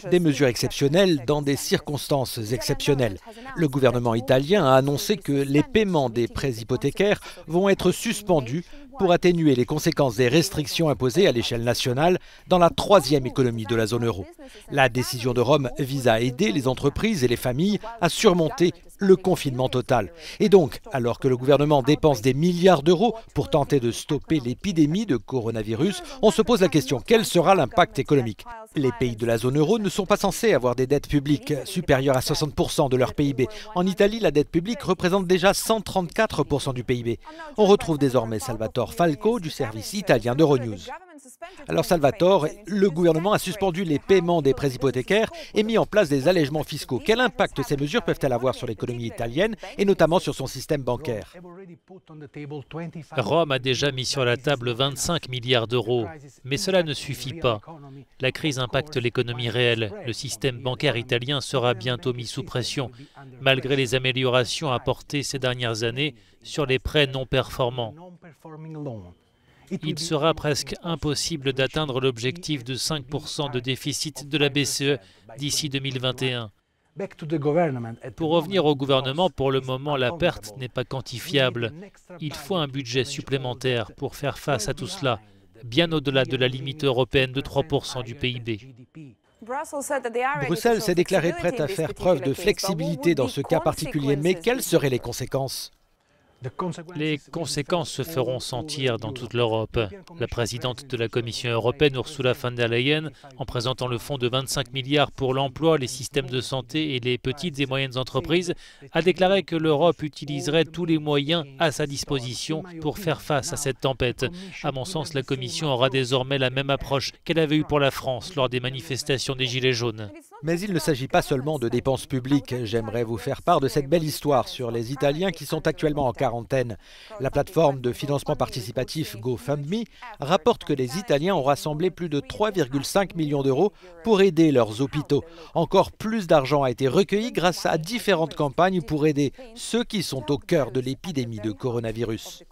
Des mesures exceptionnelles dans des circonstances exceptionnelles. Le gouvernement italien a annoncé que les paiements des prêts hypothécaires vont être suspendus pour atténuer les conséquences des restrictions imposées à l'échelle nationale dans la troisième économie de la zone euro. La décision de Rome vise à aider les entreprises et les familles à surmonter le confinement total. Et donc, alors que le gouvernement dépense des milliards d'euros pour tenter de stopper l'épidémie de coronavirus, on se pose la question, quel sera l'impact économique? Les pays de la zone euro ne sont pas censés avoir des dettes publiques supérieures à 60% de leur PIB. En Italie, la dette publique représente déjà 134% du PIB. On retrouve désormais Salvatore Falco du service italien d'Euronews. Alors Salvatore, le gouvernement a suspendu les paiements des prêts hypothécaires et mis en place des allègements fiscaux. Quel impact ces mesures peuvent-elles avoir sur l'économie italienne et notamment sur son système bancaire? Rome a déjà mis sur la table 25 milliards d'euros, mais cela ne suffit pas. La crise impacte l'économie réelle. Le système bancaire italien sera bientôt mis sous pression, malgré les améliorations apportées ces dernières années sur les prêts non performants. Il sera presque impossible d'atteindre l'objectif de 5% de déficit de la BCE d'ici 2021. Pour revenir au gouvernement, pour le moment, la perte n'est pas quantifiable. Il faut un budget supplémentaire pour faire face à tout cela, bien au-delà de la limite européenne de 3% du PIB. Bruxelles s'est déclarée prête à faire preuve de flexibilité dans ce cas particulier, mais quelles seraient les conséquences? Les conséquences se feront sentir dans toute l'Europe. La présidente de la Commission européenne, Ursula von der Leyen, en présentant le fonds de 25 milliards pour l'emploi, les systèmes de santé et les petites et moyennes entreprises, a déclaré que l'Europe utiliserait tous les moyens à sa disposition pour faire face à cette tempête. À mon sens, la Commission aura désormais la même approche qu'elle avait eue pour la France lors des manifestations des Gilets jaunes. Mais il ne s'agit pas seulement de dépenses publiques. J'aimerais vous faire part de cette belle histoire sur les Italiens qui sont actuellement en quarantaine. La plateforme de financement participatif GoFundMe rapporte que les Italiens ont rassemblé plus de 3,5 millions d'euros pour aider leurs hôpitaux. Encore plus d'argent a été recueilli grâce à différentes campagnes pour aider ceux qui sont au cœur de l'épidémie de coronavirus.